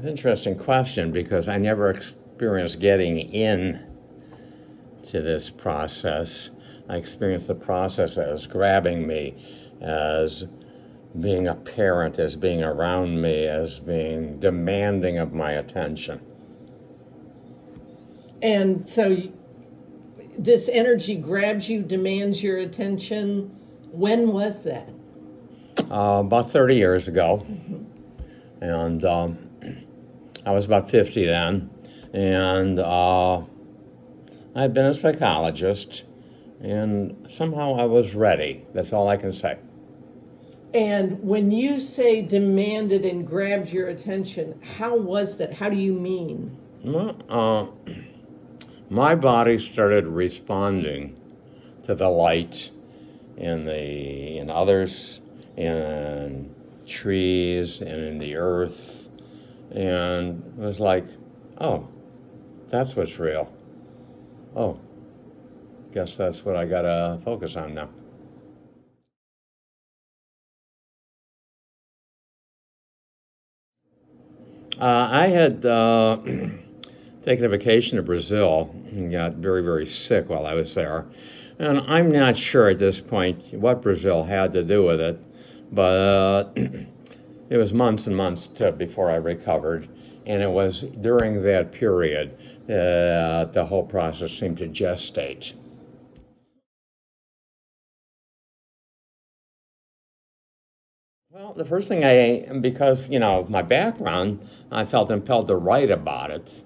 Interesting question, because I never experienced getting in to this process. I experienced the process as grabbing me, as being a parent, as being around me, as being demanding of my attention. And so this energy grabs you, demands your attention. When was that? About 30 years ago. And I was about 50 then. And I'd been a psychologist, and somehow I was ready. That's all I can say. And when you say demanded and grabbed your attention, how was that? How do you mean? Well, my body started responding to the light in others, in trees, and in the earth, and it was like, oh, that's what's real. Oh, guess that's what I gotta focus on now. I had taken a vacation to Brazil and got very, very sick while I was there. And I'm not sure at this point what Brazil had to do with it, but it was months and months before I recovered. And it was during that period that the whole process seemed to gestate. Well, the first thing because, of my background, I felt impelled to write about it.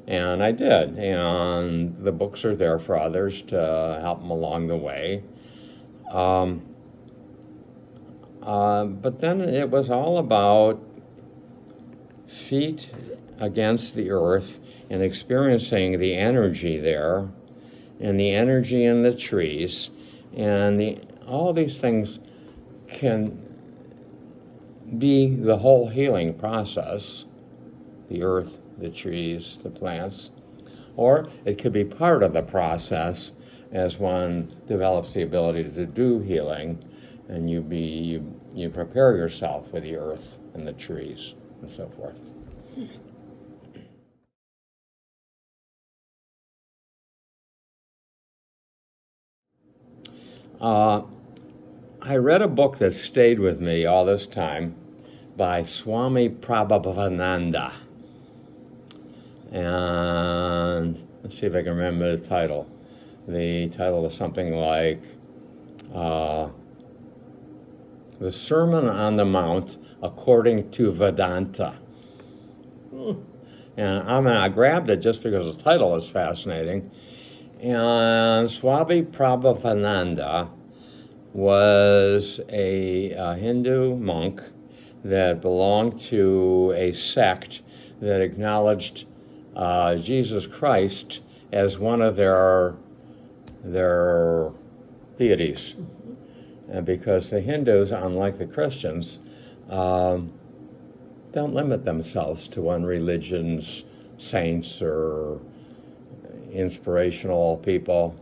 And I did. And the books are there for others to help them along the way. But then it was all about feet against the earth and experiencing the energy there and the energy in the trees. And all these things can be the whole healing process, the earth, the trees, the plants, or it could be part of the process as one develops the ability to do healing, and you prepare yourself with the earth and the trees and so forth. I read a book that stayed with me all this time by Swami Prabhavananda. And let's see if I can remember the title. The title was something like The Sermon on the Mount According to Vedanta. And I grabbed it just because the title is fascinating. And Swami Prabhavananda was a Hindu monk that belonged to a sect that acknowledged Jesus Christ as one of their deities. And because the Hindus, unlike the Christians, don't limit themselves to one religion's saints or inspirational people.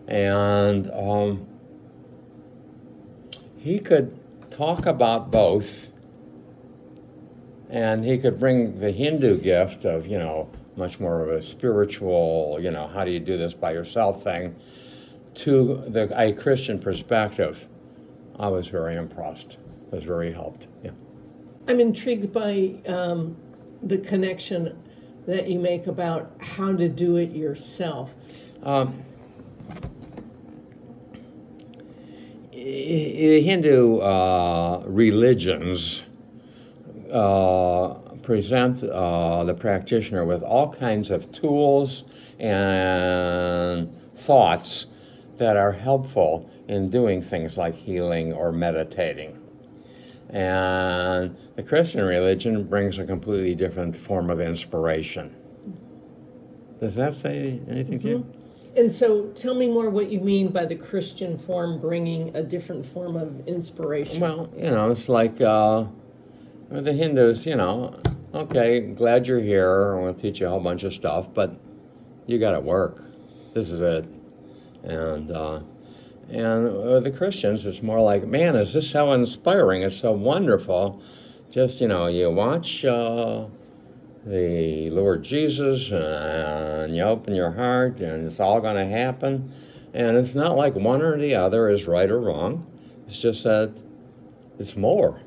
And he could talk about both, and he could bring the Hindu gift of, much more of a spiritual, how do you do this by yourself thing, to a Christian perspective. I was very impressed. I was very helped. Yeah. I'm intrigued by the connection that you make about how to do it yourself. Hindu religions present the practitioner with all kinds of tools and thoughts that are helpful in doing things like healing or meditating. And the Christian religion brings a completely different form of inspiration. Does that say anything to you? And so tell me more what you mean by the Christian form bringing a different form of inspiration. Well, it's like the Hindus, okay, glad you're here. I want to teach you a whole bunch of stuff, but you got to work. This is it. And with the Christians, it's more like, man, is this so inspiring? It's so wonderful. Just, you watch the Lord Jesus and you open your heart and it's all going to happen. And it's not like one or the other is right or wrong. It's just that it's more.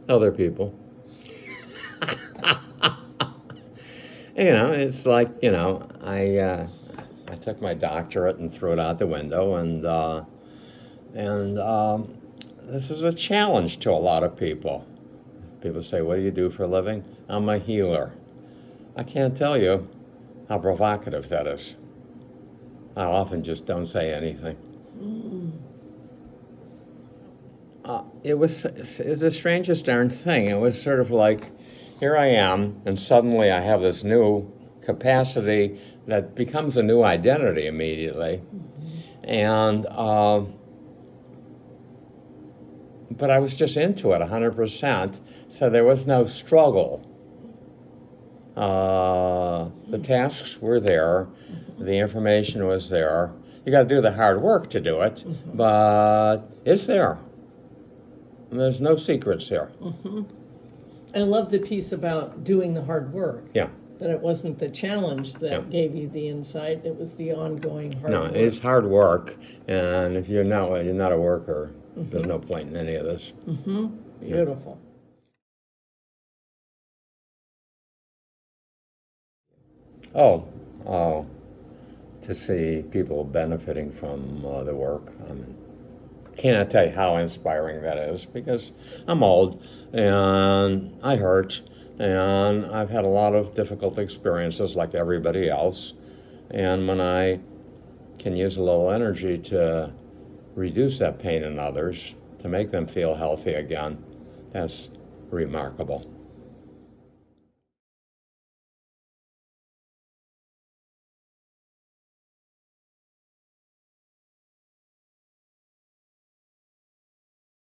Other people. It's like, I took my doctorate and threw it out the window, and this is a challenge to a lot of people. People say, "What do you do for a living?" I'm a healer. I can't tell you how provocative that is. I often just don't say anything. It was the strangest darn thing. It was sort of like, here I am, and suddenly I have this new capacity that becomes a new identity immediately. And but I was just into it 100%, so there was no struggle. The tasks were there, the information was there. You got to do the hard work to do it, but it's there. There's no secrets here. I love the piece about doing the hard work. Yeah. That it wasn't the challenge that gave you the insight, it was the ongoing hard work. No, it's hard work, and if you're not a worker, there's no point in any of this. Beautiful. Oh, to see people benefiting from the work. I mean, cannot tell you how inspiring that is, because I'm old and I hurt and I've had a lot of difficult experiences like everybody else. And when I can use a little energy to reduce that pain in others, to make them feel healthy again, that's remarkable.